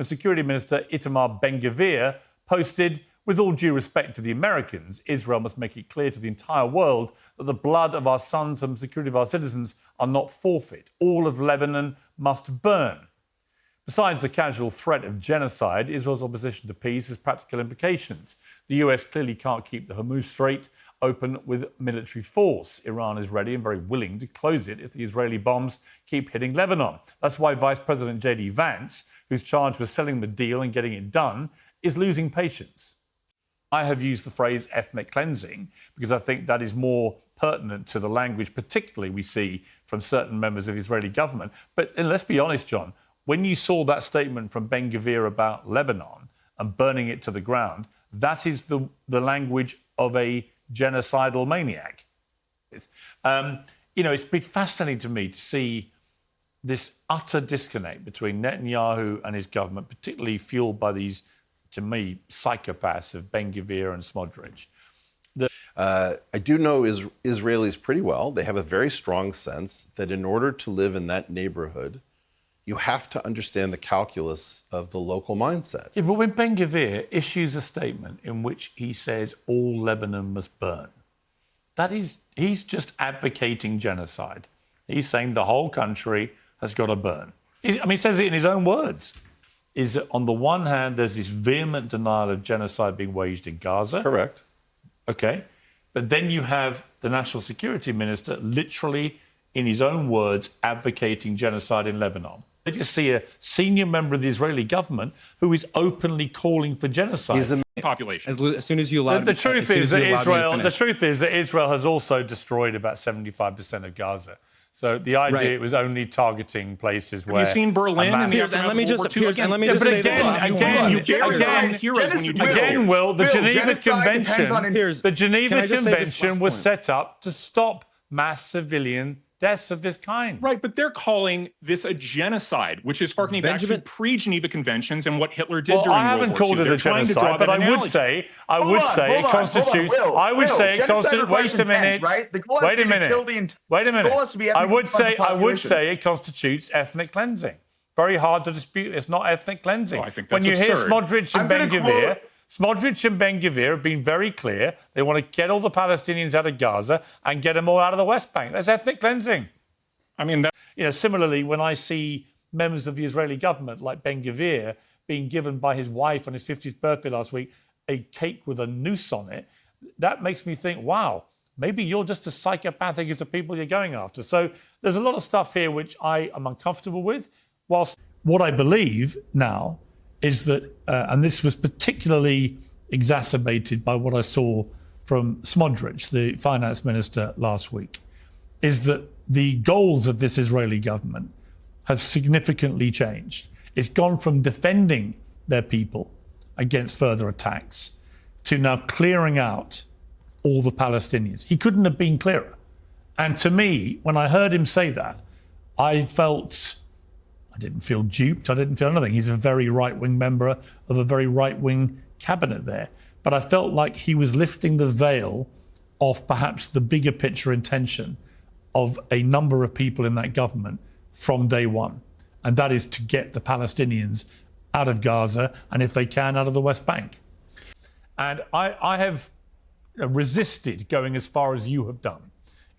when Security Minister Itamar Ben-Gvir posted, "With all due respect to the Americans, Israel must make it clear to the entire world that the blood of our sons and the security of our citizens are not forfeit. All of Lebanon must burn." Besides the casual threat of genocide, Israel's opposition to peace has practical implications. The US clearly can't keep the Hormuz Strait open with military force. Iran is ready and very willing to close it if the Israeli bombs keep hitting Lebanon. That's why Vice President J.D. Vance, who's charged with selling the deal and getting it done, is losing patience. I have used the phrase ethnic cleansing because I think that is more pertinent to the language, particularly we see from certain members of the Israeli government. But let's be honest, John, when you saw that statement from Ben-Gvir about Lebanon and burning it to the ground, that is the language of a genocidal maniac. It's been fascinating to me to see this utter disconnect between Netanyahu and his government, particularly fueled by these, to me, psychopaths of Ben-Gvir and Smotrich. I do know Israelis pretty well. They have a very strong sense that in order to live in that neighborhood, you have to understand the calculus of the local mindset. Yeah, but when Ben-Gvir issues a statement in which he says all Lebanon must burn, he's just advocating genocide. He's saying the whole country has got to burn. He says it in his own words. Is that on the one hand, there's this vehement denial of genocide being waged in Gaza. Correct. Okay. But then you have the National Security Minister literally, in his own words, advocating genocide in Lebanon. I just see a senior member of the Israeli government who is openly calling for genocide. He's the population. As soon as you allow the truth is that Israel has also destroyed about 75% of Gaza. So the idea it was only targeting places where... Have you seen Berlin and the and let me just say this. Again, Will, the Geneva Convention was set up to stop mass civilian deaths of this kind. Right, but they're calling this a genocide, which is harkening back to pre-Geneva Conventions and what Hitler did during World War II. I haven't called it a genocide, but I would say it constitutes... I would say it constitutes... Wait a minute. I would say it constitutes ethnic cleansing. Very hard to dispute. It's not ethnic cleansing. I think that's when you hear absurd. Smotrich and Ben-Gvir have been very clear. They want to get all the Palestinians out of Gaza and get them all out of the West Bank. That's ethnic cleansing. Similarly, when I see members of the Israeli government, like Ben-Gvir, being given by his wife on his 50th birthday last week a cake with a noose on it, that makes me think, wow, maybe you're just as psychopathic as the people you're going after. So there's a lot of stuff here which I am uncomfortable with, whilst what I believe now is that, and this was particularly exacerbated by what I saw from Smotrich, the finance minister, last week, is that the goals of this Israeli government have significantly changed. It's gone from defending their people against further attacks to now clearing out all the Palestinians. He couldn't have been clearer. And to me, when I heard him say that, I didn't feel duped. I didn't feel anything. He's a very right-wing member of a very right-wing cabinet there. But I felt like he was lifting the veil off perhaps the bigger picture intention of a number of people in that government from day one. And that is to get the Palestinians out of Gaza and, if they can, out of the West Bank. And I have resisted going as far as you have done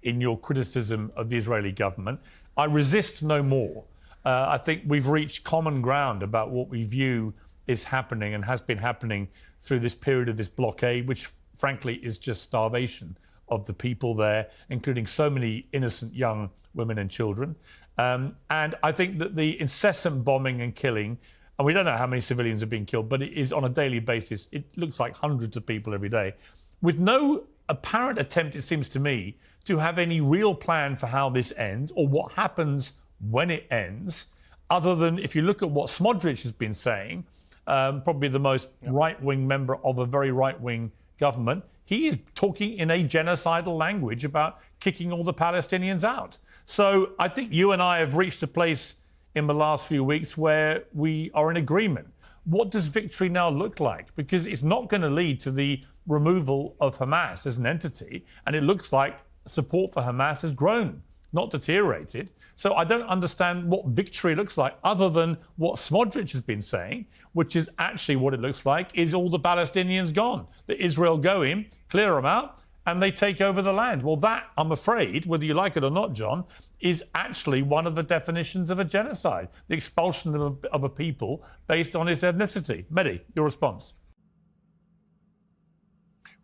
in your criticism of the Israeli government. I resist no more. I think we've reached common ground about what we view is happening and has been happening through this period of this blockade, which frankly is just starvation of the people there, including so many innocent young women and children. And I think that the incessant bombing and killing, and we don't know how many civilians have been killed, but it is on a daily basis. It looks like hundreds of people every day, with no apparent attempt, it seems to me, to have any real plan for how this ends or what happens when it ends, other than if you look at what Smotrich has been saying, probably the most right-wing member of a very right-wing government, he is talking in a genocidal language about kicking all the Palestinians out. So I think you and I have reached a place in the last few weeks where we are in agreement. What does victory now look like? Because it's not going to lead to the removal of Hamas as an entity, and it looks like support for Hamas has grown not deteriorated. So I don't understand what victory looks like other than what Smotrich has been saying, which is actually what it looks like is all the Palestinians gone. That Israel go in, clear them out, and they take over the land. Well, that, I'm afraid, whether you like it or not, John, is actually one of the definitions of a genocide, the expulsion of a people based on its ethnicity. Mehdi, your response?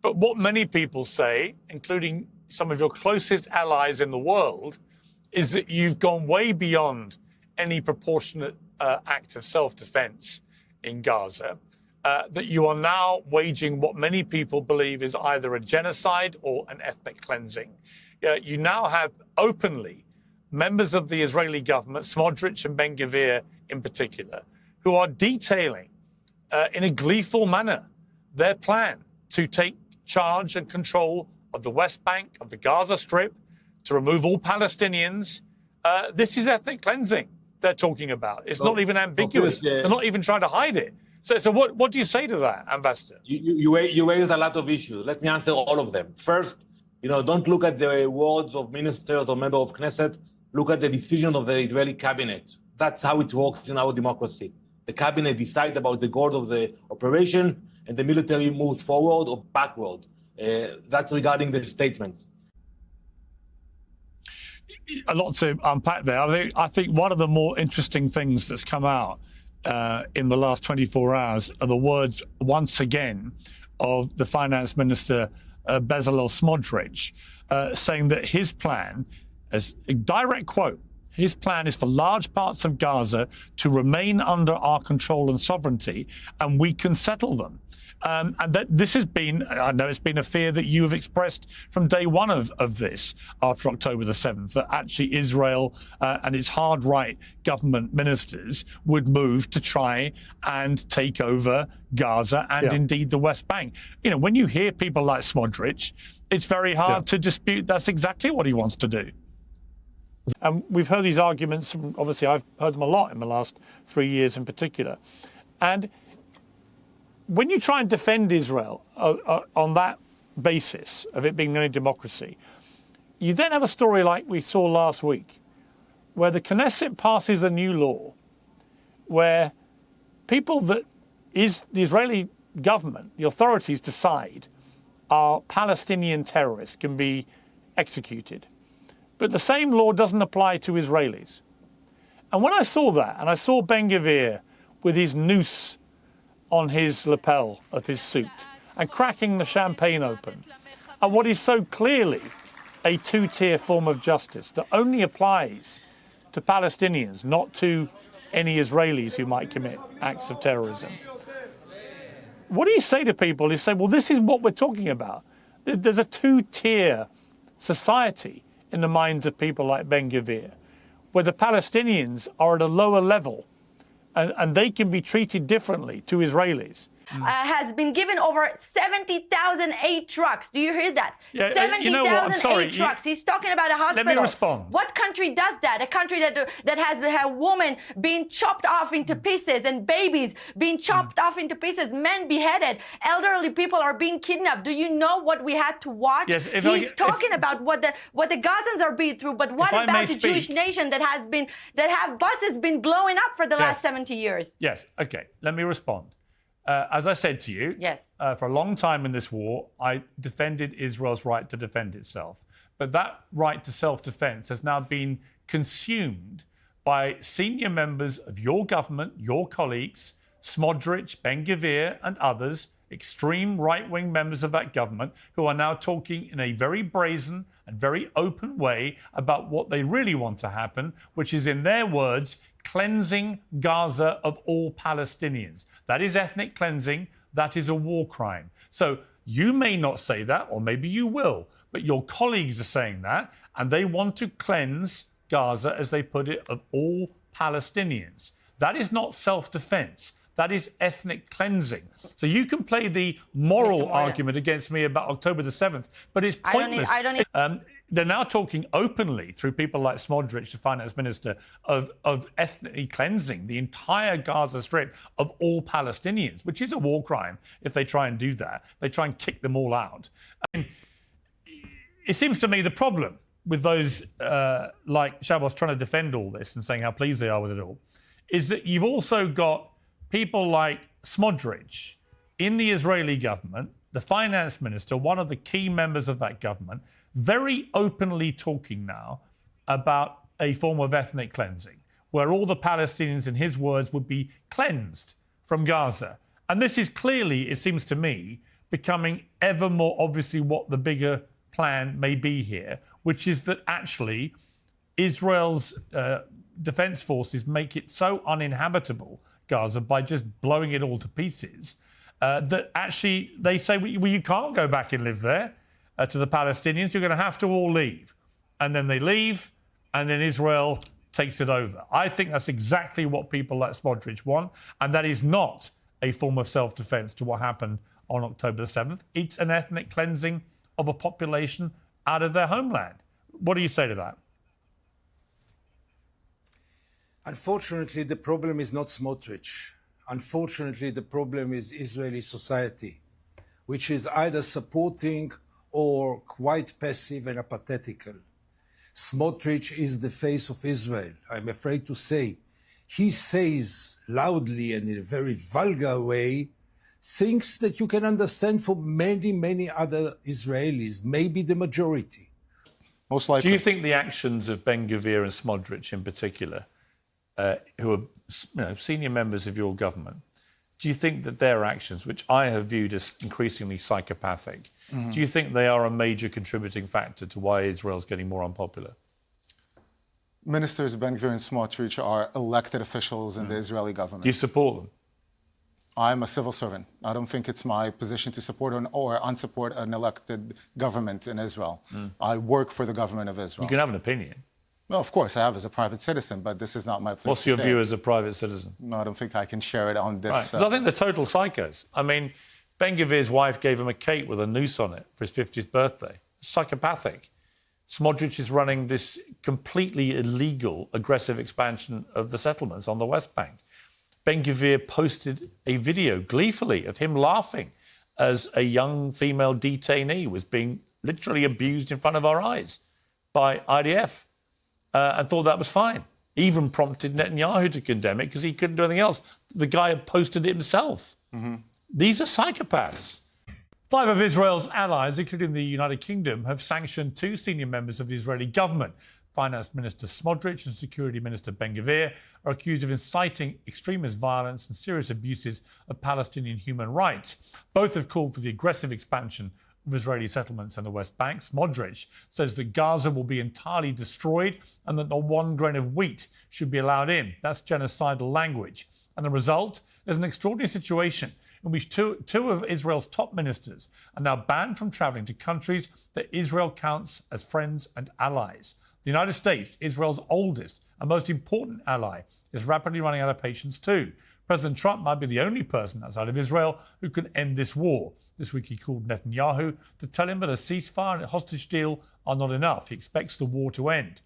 But what many people say, including some of your closest allies in the world, is that you've gone way beyond any proportionate act of self-defense in Gaza, that you are now waging what many people believe is either a genocide or an ethnic cleansing. You now have openly members of the Israeli government, Smotrich and Gvir in particular, who are detailing in a gleeful manner their plan to take charge and control of the West Bank, of the Gaza Strip, to remove all Palestinians. This is ethnic cleansing they're talking about. It's not even ambiguous. They're not even trying to hide it. So what do you say to that, Ambassador? You raised a lot of issues. Let me answer all of them. First, don't look at the words of ministers or members of Knesset. Look at the decision of the Israeli cabinet. That's how it works in our democracy. The cabinet decides about the goal of the operation, and the military moves forward or backward. That's regarding the statements. A lot to unpack there. I think one of the more interesting things that's come out in the last 24 hours are the words, once again, of the finance minister, Bezalel Smotrich, saying that his plan, as a direct quote, his plan is for large parts of Gaza to remain under our control and sovereignty, and we can settle them. And that this has been, I know it's been a fear that you have expressed from day one of this, after October the 7th, that actually Israel and its hard right government ministers would move to try and take over Gaza and indeed the West Bank. When you hear people like Smotrich, it's very hard to dispute that's exactly what he wants to do. And we've heard these arguments, obviously I've heard them a lot in the last 3 years in particular. And when you try and defend Israel on that basis of it being the only democracy, you then have a story like we saw last week, where the Knesset passes a new law where people that is the Israeli government, the authorities decide are Palestinian terrorists can be executed. But the same law doesn't apply to Israelis. And when I saw that, and I saw Gvir with his noose on his lapel of his suit and cracking the champagne open, and what is so clearly a two-tier form of justice that only applies to Palestinians, not to any Israelis who might commit acts of terrorism. What do you say to people who say, well, this is what we're talking about? There's a two-tier society in the minds of people like Gvir, where the Palestinians are at a lower level and they can be treated differently to Israelis. Has been given over 70,000 aid trucks. Do you hear that? Yeah, 70,000 aid trucks. He's talking about a hospital. Let me respond. What country does that? A country that has a woman being chopped off into pieces and babies being chopped off into pieces, men beheaded, elderly people are being kidnapped. Do you know what we had to watch? Yes, He's talking about what the Gazans are being through, but what about the Jewish nation that have buses been blowing up for the last 70 years? Yes, okay, let me respond. As I said to you, for a long time in this war, I defended Israel's right to defend itself. But that right to self-defense has now been consumed by senior members of your government, your colleagues, Smotrich, Gvir, and others, extreme right-wing members of that government, who are now talking in a very brazen and very open way about what they really want to happen, which is, in their words, cleansing Gaza of all Palestinians. That is ethnic cleansing. That is a war crime. So you may not say that, or maybe you will, but your colleagues are saying that, and they want to cleanse Gaza, as they put it, of all Palestinians. That is not self-defense. That is ethnic cleansing. So you can play the moral argument against me about October the 7th, but it's pointless. They're now talking openly through people like Smotrich, the finance minister, of ethnically cleansing the entire Gaza Strip of all Palestinians, which is a war crime if they try and do that. They try and kick them all out. I mean, it seems to me the problem with those like Shabbos trying to defend all this and saying how pleased they are with it all, is that you've also got people like Smotrich in the Israeli government, the finance minister, one of the key members of that government, very openly talking now about a form of ethnic cleansing, where all the Palestinians, in his words, would be cleansed from Gaza. And this is clearly, it seems to me, becoming ever more obviously what the bigger plan may be here, which is that actually Israel's defense forces make it so uninhabitable, Gaza, by just blowing it all to pieces, that actually they say, well, you can't go back and live there to the Palestinians. You're going to have to all leave. And then they leave, and then Israel takes it over. I think that's exactly what people like Smotrich want, and that is not a form of self-defense to what happened on October the 7th. It's an ethnic cleansing of a population out of their homeland. What do you say to that? Unfortunately, the problem is not Smotrich. Unfortunately, the problem is Israeli society, which is either supporting or quite passive and apathetical. Smotrich is the face of Israel, I'm afraid to say. He says loudly and in a very vulgar way things that you can understand for many, many other Israelis, maybe the majority. Most likely. Do you think the actions of Gvir and Smotrich in particular, who are senior members of your government, do you think that their actions, which I have viewed as increasingly psychopathic, do you think they are a major contributing factor to why Israel's getting more unpopular? Ministers Gvir and Smotrich are elected officials in the Israeli government. Do you support them? I'm a civil servant. I don't think it's my position to support or unsupport an elected government in Israel. I work for the government of Israel. You can have an opinion. Well, of course, I have as a private citizen, but this is not my place. What's your view as a private citizen? No, I don't think I can share it on this. Right. 'Cause I think they're total psychos. I mean, Gvir's wife gave him a cake with a noose on it for his 50th birthday. Psychopathic. Smotrich is running this completely illegal, aggressive expansion of the settlements on the West Bank. Gvir posted a video gleefully of him laughing as a young female detainee was being literally abused in front of our eyes by IDF and thought that was fine. Even prompted Netanyahu to condemn it because he couldn't do anything else. The guy had posted it himself. These are psychopaths. 5 of Israel's allies, including the United Kingdom, have sanctioned 2 senior members of the Israeli government. Finance Minister Smotrich and Security Minister Gvir are accused of inciting extremist violence and serious abuses of Palestinian human rights. Both have called for the aggressive expansion of Israeli settlements in the West Bank. Smotrich says that Gaza will be entirely destroyed and that not one grain of wheat should be allowed in. That's genocidal language. And the result is an extraordinary situation in which two of Israel's top ministers are now banned from travelling to countries that Israel counts as friends and allies. The United States, Israel's oldest and most important ally, is rapidly running out of patience too. President Trump might be the only person outside of Israel who can end this war. This week he called Netanyahu to tell him that a ceasefire and a hostage deal are not enough. He expects the war to end.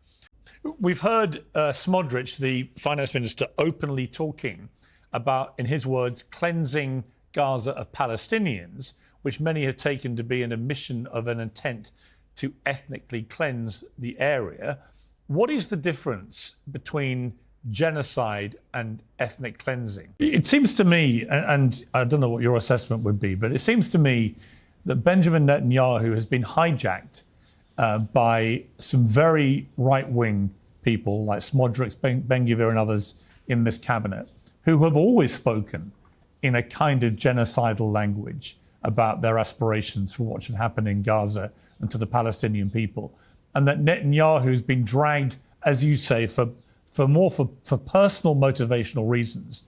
We've heard Smotrich, the finance minister, openly talking about, in his words, cleansing Gaza of Palestinians, which many have taken to be an admission of an intent to ethnically cleanse the area. What is the difference between genocide and ethnic cleansing? It seems to me, and I don't know what your assessment would be, but it seems to me that Benjamin Netanyahu has been hijacked by some very right-wing people like Smotrich, Gvir and others in this cabinet, who have always spoken in a kind of genocidal language about their aspirations for what should happen in Gaza and to the Palestinian people. And that Netanyahu has been dragged, as you say, for personal motivational reasons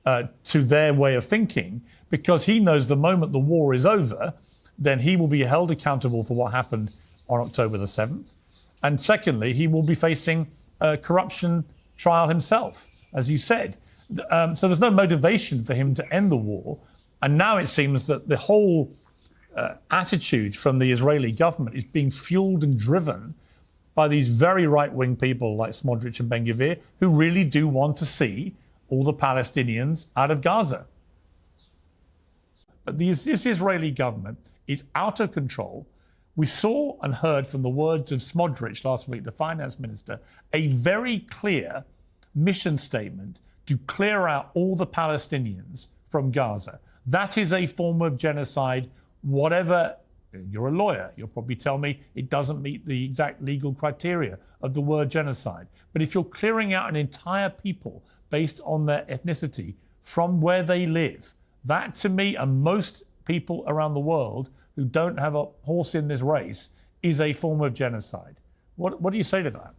to their way of thinking, because he knows the moment the war is over, then he will be held accountable for what happened on October the 7th. And secondly, he will be facing a corruption trial himself, as you said. So there's no motivation for him to end the war. And now it seems that the whole attitude from the Israeli government is being fueled and driven by these very right-wing people like Smotrich and Gvir, who really do want to see all the Palestinians out of Gaza. But this Israeli government is out of control We saw and heard from the words of Smotrich last week, the finance minister, a very clear mission statement to clear out all the Palestinians from Gaza. That is a form of genocide, whatever. You're a lawyer. You'll probably tell me it doesn't meet the exact legal criteria of the word genocide. But if you're clearing out an entire people based on their ethnicity from where they live, that to me and most people around the world who don't have a horse in this race is a form of genocide. What do you say to that?